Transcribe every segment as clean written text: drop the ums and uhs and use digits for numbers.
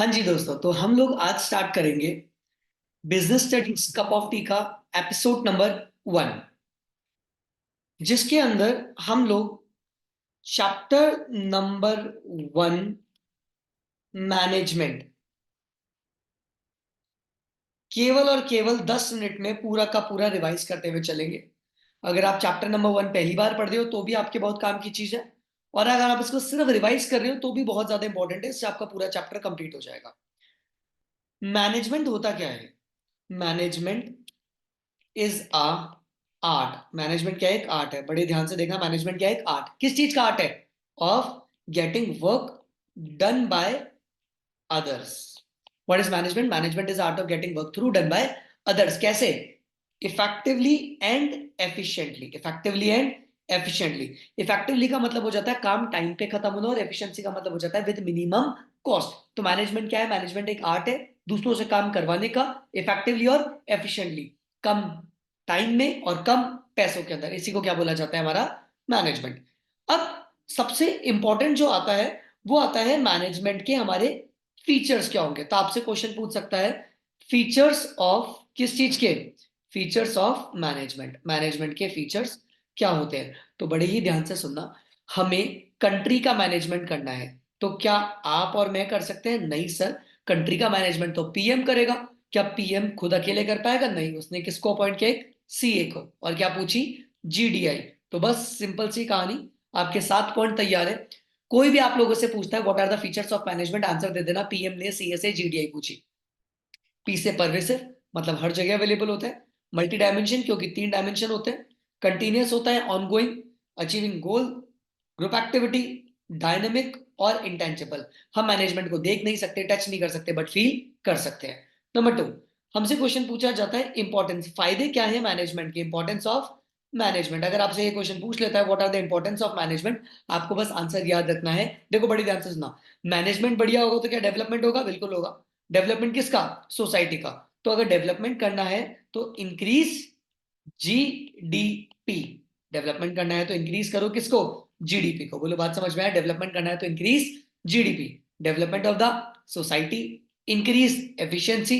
हाँ जी दोस्तों, तो हम लोग आज स्टार्ट करेंगे business studies cup of T का एपिसोड नंबर 1, जिसके अंदर हम लोग चैप्टर नंबर 1 मैनेजमेंट केवल और केवल 10 मिनट में पूरा का पूरा रिवाइज करते हुए चलेंगे। अगर आप चैप्टर नंबर 1 पहली बार पढ़ रहे हो तो भी आपके बहुत काम की चीज है, और अगर आप इसको सिर्फ रिवाइज कर रहे हो तो भी बहुत ज्यादा इंपॉर्टेंट है। इससे आपका पूरा चैप्टर कंप्लीट हो जाएगा। मैनेजमेंट होता क्या है? Management is a art. Management क्या है? एक आर्ट है। बड़े ध्यान से देखना, मैनेजमेंट क्या है? एक आर्ट। किस चीज का आर्ट है? Of getting work done by others. What is management? Management is art of getting work through done by others. कैसे? Effectively and efficiently. Effectively and efficiently. Effectively का मतलब हो जाता है काम टाइम पे खत्म होना, और एफिशिएंसी का मतलब हो जाता है विद मिनिमम कॉस्ट। तो मैनेजमेंट क्या है? मैनेजमेंट एक आर्ट है दूसरों से काम करवाने का, इफेक्टिवली और एफिशिएंटली, कम टाइम में और कम पैसों के अंदर। इसी को क्या बोला जाता है? हमारा मैनेजमेंट। अब सबसे इंपॉर्टेंट जो आता है वो आता है मैनेजमेंट के हमारे फीचर्स क्या होंगे। तो आपसे क्वेश्चन पूछ सकता है फीचर्स ऑफ किस चीज के? Features of management. मैनेजमेंट के फीचर्स क्या होते हैं? तो बड़े ही ध्यान से सुनना। हमें कंट्री का मैनेजमेंट करना है, तो क्या आप और मैं कर सकते हैं? नहीं सर, कंट्री का मैनेजमेंट तो पीएम करेगा। क्या पीएम खुद अकेले कर पाएगा? नहीं, उसने किसको अपॉइंट किया? एक सीए को। और क्या पूछी? जीडीआई। तो बस सिंपल सी कहानी, आपके 7 पॉइंट तैयार है। कोई भी आप लोगों से पूछता है what are the features of management, answer दे देना पीएम ने सीए से जीडीआई पूछी। पी से परवेसिव, मतलब हर जगह अवेलेबल होता है। मल्टी डायमेंशन, क्योंकि 3 डायमेंशन होते हैं। कंटिन्यूअस होता है, ऑनगोइंग, अचीविंग गोल, ग्रुप एक्टिविटी, डायनेमिक और इंटेंजिबल। हम मैनेजमेंट को देख नहीं सकते, टच नहीं कर सकते, बट फील कर सकते हैं। नंबर 2, हमसे क्वेश्चन पूछा जाता है इंपॉर्टेंस। फायदे क्या है मैनेजमेंट के? Importance of management. अगर आपसे ये क्वेश्चन पूछ लेता है what are the importance of management, आपको बस आंसर याद रखना है। देखो बड़ी ध्यान से सुना, मैनेजमेंट बढ़िया होगा तो क्या डेवलपमेंट होगा? बिल्कुल होगा। डेवलपमेंट किसका? सोसाइटी का। तो अगर डेवलपमेंट करना है तो इंक्रीज जीडीपी। डेवलपमेंट करना है तो इंक्रीज करो किसको? जीडीपी को। बोलो बात समझ में आया? डेवलपमेंट करना है तो increase GDP, development of the society, increase efficiency,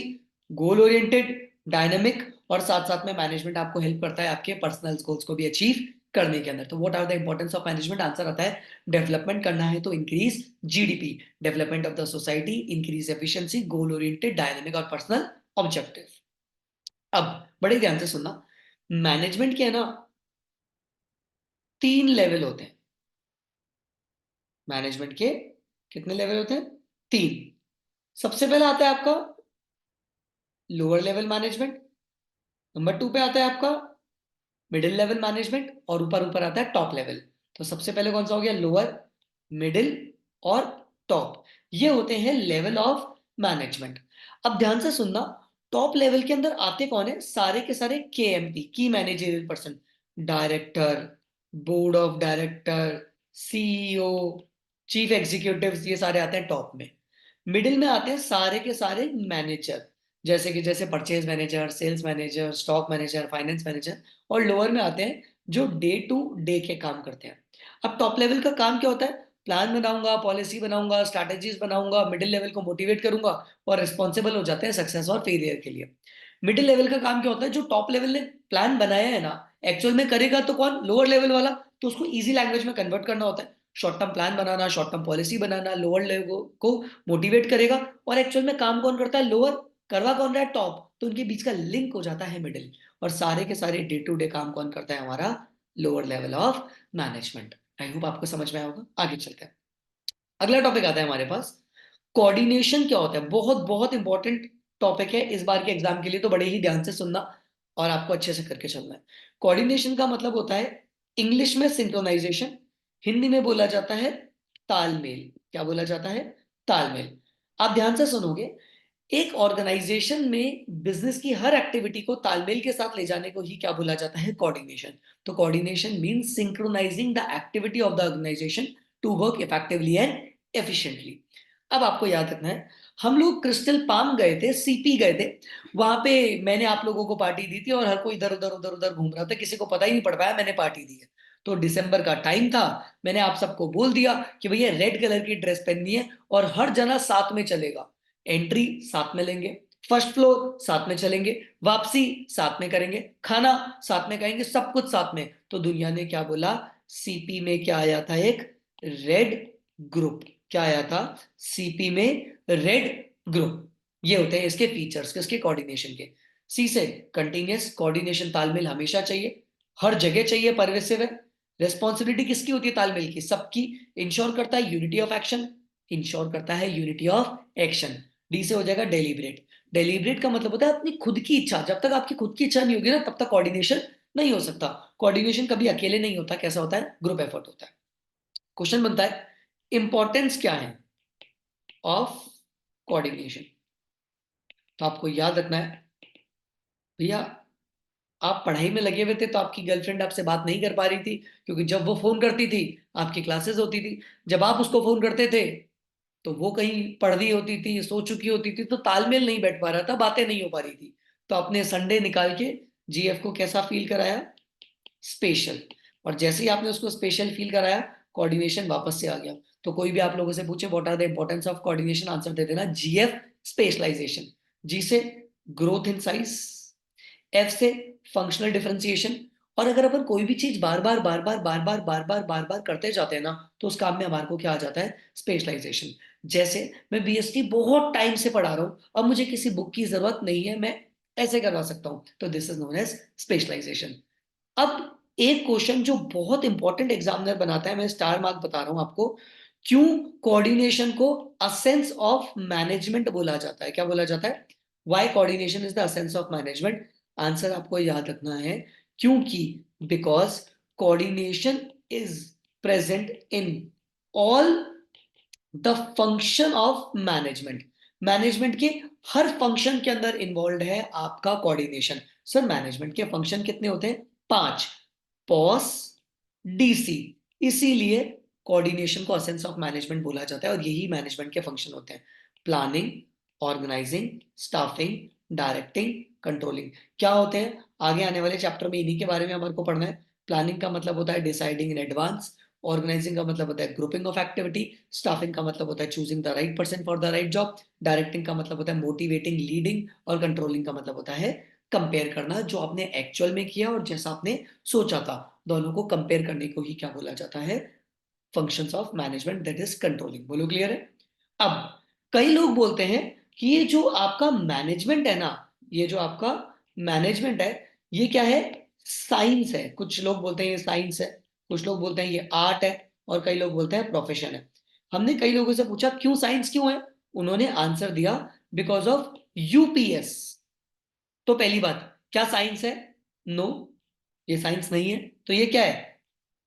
goal oriented, dynamic, और साथ साथ में मैनेजमेंट आपको हेल्प करता है आपके पर्सनल गोल्स को भी अचीव करने के अंदर। तो what are the importance of management? Answer आता है डेवलपमेंट करना है तो increase GDP, development of the society, increase efficiency, goal oriented, dynamic और पर्सनल ऑब्जेक्टिव। अब बड़े ध्यान से सुनना, मैनेजमेंट के है ना 3 लेवल होते हैं। मैनेजमेंट के कितने लेवल होते हैं? 3। सबसे पहला आता है आपका लोअर लेवल मैनेजमेंट। नंबर 2 पे आता है आपका मिडिल लेवल मैनेजमेंट, और ऊपर ऊपर आता है टॉप लेवल। तो सबसे पहले कौन सा हो गया? लोअर, मिडिल और टॉप। ये होते हैं लेवल ऑफ मैनेजमेंट। अब ध्यान से सुनना, टॉप लेवल के अंदर आते कौन है? सारे के सारे केएमपी, की managerial person, director, board of director, CEO, chief executive, ये सारे आते हैं टॉप में। मिडिल में आते हैं सारे के सारे मैनेजर, जैसे purchase manager, sales manager, stock manager, finance manager. और लोअर में आते हैं जो डे टू डे के काम करते हैं। अब टॉप लेवल का काम क्या होता है? प्लान बनाऊंगा, पॉलिसी बनाऊंगा, स्ट्रैटेजीज बनाऊंगा, मिडिल लेवल को मोटिवेट करूंगा, और रिस्पॉन्सिबल हो जाते हैं सक्सेस और फेलियर के लिए। मिडिल लेवल का काम क्या होता है? जो टॉप लेवल ने प्लान बनाया है ना, एक्चुअल में करेगा तो कौन? लोअर लेवल वाला। तो उसको इजी लैंग्वेज में कन्वर्ट करना होता है। शॉर्ट टर्म प्लान बनाना, शॉर्ट टर्म पॉलिसी बनाना, लोअर लेवल को मोटिवेट करेगा। और एक्चुअल में काम कौन करता है? लोअर। करवा कौन रहा है? टॉप। तो उनके बीच का लिंक हो जाता है मिडिल। और सारे के सारे डे टू डे काम कौन करता है? हमारा lower level of management. I hope आपको समझ में आया होगा। आगे चलते हैं, अगला टॉपिक आता है हमारे पास, कोऑर्डिनेशन क्या होता है? बहुत बहुत इंपॉर्टेंट टॉपिक है इस बार के एग्जाम के लिए, तो बड़े ही ध्यान से सुनना और आपको अच्छे से करके चलना है। कोऑर्डिनेशन का मतलब होता है इंग्लिश में सिंक्रोनाइजेशन, हिंदी में बोला जाता है तालमेल। क्या बोला जाता है? तालमेल। आप ध्यान से सुनोगे, एक ऑर्गेनाइजेशन में बिजनेस की हर एक्टिविटी को तालमेल के साथ ले जाने को ही क्या बोला जाता है? कोऑर्डिनेशन। तो coordination means synchronizing the activity of the organization to work effectively and efficiently. अब आपको याद रखना है, हम लोग क्रिस्टल पाम गए थे, सीपी गए थे। वहां पे मैंने आप लोगों को पार्टी दी थी, और हर कोई इधर उधर उधर उधर घूम रहा था, किसी को पता ही नहीं पड़ पाया मैंने पार्टी दी है। तो दिसंबर का टाइम था, मैंने आप सबको बोल दिया कि भैया रेड कलर की ड्रेस पहननी है और हर जना साथ में चलेगा। एंट्री साथ में लेंगे, फर्स्ट फ्लोर साथ में चलेंगे, वापसी साथ में करेंगे, खाना साथ में खाएंगे, सब कुछ साथ में। तो दुनिया ने क्या बोला, सीपी में क्या आया था, एक रेड ग्रुप। क्या आया था, सीपी में रेड ग्रुप। ये होते हैं इसके फीचर्स, किसके, कोऑर्डिनेशन के। सी से कंटिन्यूअस कोऑर्डिनेशन, तालमेल हमेशा चाहिए, हर जगह चाहिए, परवेसिव है। रेस्पॉन्सिबिलिटी किसकी होती है, तालमेल की, सबकी। इंश्योर करता है यूनिटी ऑफ एक्शन, इंश्योर करता है यूनिटी ऑफ एक्शन। डी से हो जाएगा डेलिब्रेट। डेलिब्रेट का मतलब होता है अपनी खुद की इच्छा। जब तक आपकी खुद की इच्छा नहीं होगी ना, तब तक कोऑर्डिनेशन नहीं हो सकता। कोऑर्डिनेशन कभी अकेले नहीं होता, कैसा होता है, ग्रुप एफर्ट होता है। क्वेश्चन बनता है, इंपॉर्टेंस क्या है ऑफ कोऑर्डिनेशन। तो आपको याद रखना है भैया, आप पढ़ाई में लगे हुए थे तो आपकी गर्लफ्रेंड आपसे बात नहीं कर पा रही थी, क्योंकि जब वो फोन करती थी आपकी क्लासेस होती थी। जब आप उसको फोन करते थे तो वो कहीं पढ़ रही होती थी, सो चुकी होती थी, तो तालमेल नहीं बैठ पा रहा था, बातें नहीं हो पा रही थी। तो आपने संडे निकाल के जीएफ को कैसा फील कराया, स्पेशल। और जैसे ही आपने उसको स्पेशल फील कराया, कोऑर्डिनेशन वापस से आ गया। तो कोई भी आप लोगों से पूछे what are the importance of coordination, answer दे देना जीएफ स्पेशलाइजेशन। जी से ग्रोथ इन साइज, एफ से फंक्शनल डिफरेंशिएशन। और अगर अपन कोई भी चीज बार बार बार बार बार बार बार बार बार बार करते जाते हैं ना, तो उस काम में हमारे को क्या आ जाता है, स्पेशलाइजेशन। जैसे मैं बीएसटी बहुत टाइम से पढ़ा रहा हूं, अब मुझे किसी बुक की जरूरत नहीं है, मैं ऐसे करवा सकता हूं, तो this is known as specialization. अब एक क्वेश्चन जो बहुत इंपॉर्टेंट एग्जामिनर बनाता है, मैं स्टार मार्क बता रहा हूं आपको, क्यों कोऑर्डिनेशन को असेंस ऑफ मैनेजमेंट बोला जाता है, क्या बोला जाता है, why coordination is the असेंस of management. Answer आपको याद रखना है, क्योंकि because coordination is present in all the function of management. Management के हर फंक्शन के अंदर इन्वॉल्व है आपका कोऑर्डिनेशन। सर मैनेजमेंट के फंक्शन कितने होते हैं, 5, पॉस, डीसी। इसीलिए कोऑर्डिनेशन को एसेंस ऑफ मैनेजमेंट बोला जाता है, और यही मैनेजमेंट के फंक्शन होते हैं, planning, organizing, staffing, directing, controlling. क्या होते हैं, आगे आने वाले चैप्टर में इन्हीं के बारे में हमारे को पढ़ना है। प्लानिंग का मतलब होता है डिसाइडिंग इन एडवांस, ऑर्गेनाइजिंग का मतलब होता है ग्रुपिंग ऑफ एक्टिविटी, स्टाफिंग का मतलब होता है choosing the right person for the right job, directing का मतलब होता है मोटिवेटिंग, लीडिंग, और कंट्रोलिंग का मतलब होता है कंपेयर करना, जो आपने एक्चुअल में किया और जैसा आपने सोचा था, दोनों को कंपेयर करने को ही क्या बोला जाता है, functions of management, that is controlling. बोलो क्लियर है। अब कई लोग बोलते हैं कि ये जो आपका मैनेजमेंट है ना, ये जो आपका मैनेजमेंट है, ये क्या है, साइंस है। कुछ लोग बोलते हैं ये साइंस है, कुछ लोग बोलते हैं ये आर्ट है, और कई लोग बोलते हैं प्रोफेशन है। हमने कई लोगों से पूछा क्यों साइंस क्यों है, उन्होंने आंसर दिया बिकॉज ऑफ यूपीएस। तो पहली बात, क्या साइंस है, नो, ये साइंस नहीं है। तो ये क्या है,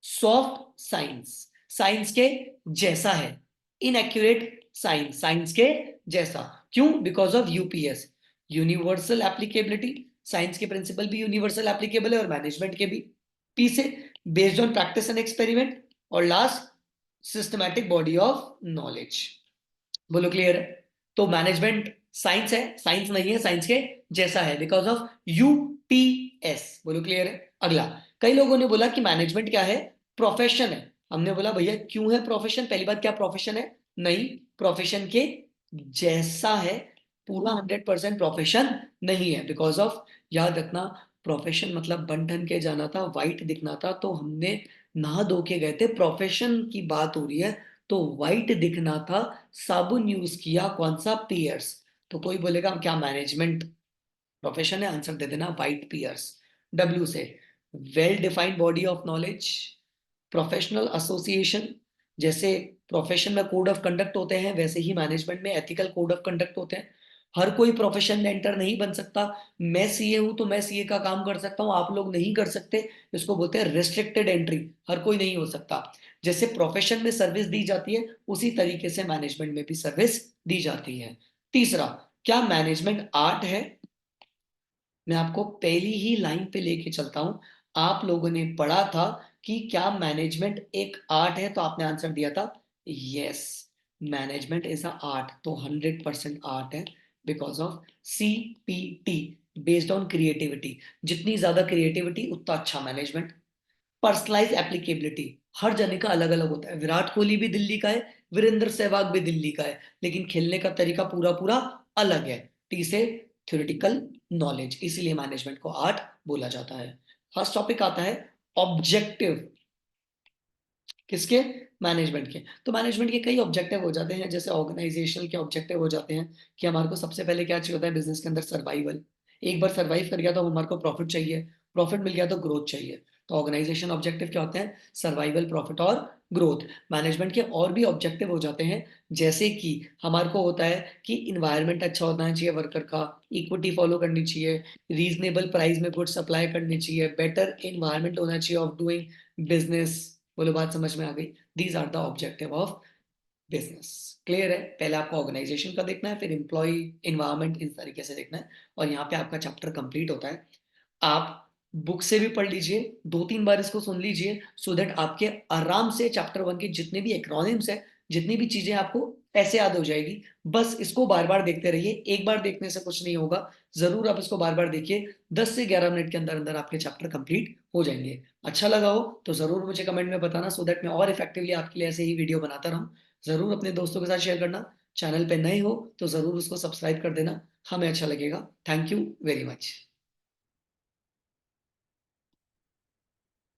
सॉफ्ट साइंस, साइंस के जैसा है, इनएक्यूरेट साइंस, साइंस के जैसा। क्यों, because of UPS, universal applicability. Science के प्रिंसिपल भी यूनिवर्सल एप्लीकेबल है और मैनेजमेंट के भी। पी से based on practice and experiment, और last systematic body of knowledge. बोलो क्लियर है। तो मैनेजमेंट साइंस है, साइंस नहीं है, साइंस के जैसा है, बिकॉज ऑफ यूपीएस। बोलो क्लियर है। अगला, कई लोगों ने बोला कि मैनेजमेंट क्या है, प्रोफेशन है। हमने बोला भैया क्यों है प्रोफेशन, पहली बात क्या प्रोफेशन है, नहीं, प्रोफेशन के जैसा है, पूरा 100% प्रोफेशन नहीं है, बिकॉज ऑफ, याद रखना, प्रोफेशन मतलब बन ठन के जाना था, वाइट दिखना था, तो हमने नहा धो के गए थे, प्रोफेशन की बात हो रही है, तो वाइट दिखना था, साबुन यूज किया, कौन सा, पियर्स। तो कोई बोलेगा क्या मैनेजमेंट प्रोफेशन है, आंसर दे देना वाइट पियर्स। डब्ल्यू से well defined body of knowledge, professional association. जैसे प्रोफेशन में कोड ऑफ कंडक्ट होते हैं, वैसे ही मैनेजमेंट में एथिकल कोड ऑफ कंडक्ट होते हैं। हर कोई प्रोफेशन में एंटर नहीं बन सकता। मैं सीए हूं तो मैं सीए का काम कर सकता हूं, आप लोग नहीं कर सकते, इसको बोलते हैं रिस्ट्रिक्टेड एंट्री, हर कोई नहीं हो सकता। जैसे प्रोफेशन में सर्विस दी जाती है, उसी तरीके से मैनेजमेंट में भी सर्विस दी जाती है। तीसरा, क्या मैनेजमेंट आर्ट है। मैं आपको पहली ही लाइन पे लेके चलता हूं। आप लोगों ने पढ़ा था कि क्या मैनेजमेंट एक आर्ट है, तो आपने आंसर दिया था yes, management is a art. तो 100% आर्ट है, because of CPT, based on creativity. जितनी ज्यादा क्रिएटिविटी उतना अच्छा मैनेजमेंट। पर्सनलाइज एप्लीकेबिलिटी, हर जने का अलग अलग होता है। विराट कोहली भी दिल्ली का है, वीरेंद्र सहवाग भी दिल्ली का है, लेकिन खेलने का तरीका पूरा पूरा अलग है। टी से थ्योरेटिकल नॉलेज, इसीलिए मैनेजमेंट को आर्ट बोला जाता है। फर्स्ट टॉपिक आता है ऑब्जेक्टिव। किसके? मैनेजमेंट के। तो मैनेजमेंट के कई ऑब्जेक्टिव हो जाते हैं, जैसे ऑर्गेनाइजेशनल के ऑब्जेक्टिव हो जाते हैं कि हमारे को सबसे पहले क्या चाहिए होता है बिजनेस के अंदर? सर्वाइवल। एक बार सर्वाइव कर गया तो हमारे को प्रॉफिट चाहिए, प्रॉफिट मिल गया तो ग्रोथ चाहिए। तो ऑर्गेनाइजेशन ऑब्जेक्टिव क्या होते हैं? सर्वाइवल, प्रॉफिट और ग्रोथ। मैनेजमेंट के और भी ऑब्जेक्टिव हो जाते हैं, जैसे कि हमारे को होता है कि इन्वायरमेंट अच्छा होना चाहिए वर्कर का, इक्विटी फॉलो करनी चाहिए, रीजनेबल प्राइस में गुड सप्लाई करनी चाहिए, बेटर इन्वायरमेंट होना चाहिए ऑफ डूइंग बिजनेस। बोलो बात समझ में आ गई? These are the objective of business. Clear है? पहले आपको ऑर्गेनाइजेशन का देखना है, फिर एम्प्लॉय, इन्वायरमेंट, इस तरीके से देखना है। और यहाँ पे आपका चैप्टर कंप्लीट होता है। आप बुक से भी पढ़ लीजिए, 2-3 बार इसको सुन लीजिए, सो दैट आपके आराम से चैप्टर 1 के जितने भी एक्रोनिम्स है, जितनी भी चीजें आपको ऐसे याद हो जाएगी। बस इसको बार बार देखते रहिए, एक बार देखने से कुछ नहीं होगा। जरूर आप इसको बार बार देखिए, 10 से 11 मिनट के अंदर अंदर आपके चैप्टर कंप्लीट हो जाएंगे। अच्छा लगा हो तो जरूर मुझे कमेंट में बताना, सो दैट मैं और इफेक्टिवली आपके लिए ऐसे ही वीडियो बनाता रहूं। जरूर अपने दोस्तों के साथ शेयर करना। चैनल पे नए हो तो जरूर उसको सब्सक्राइब कर देना, हमें अच्छा लगेगा। Thank you very much.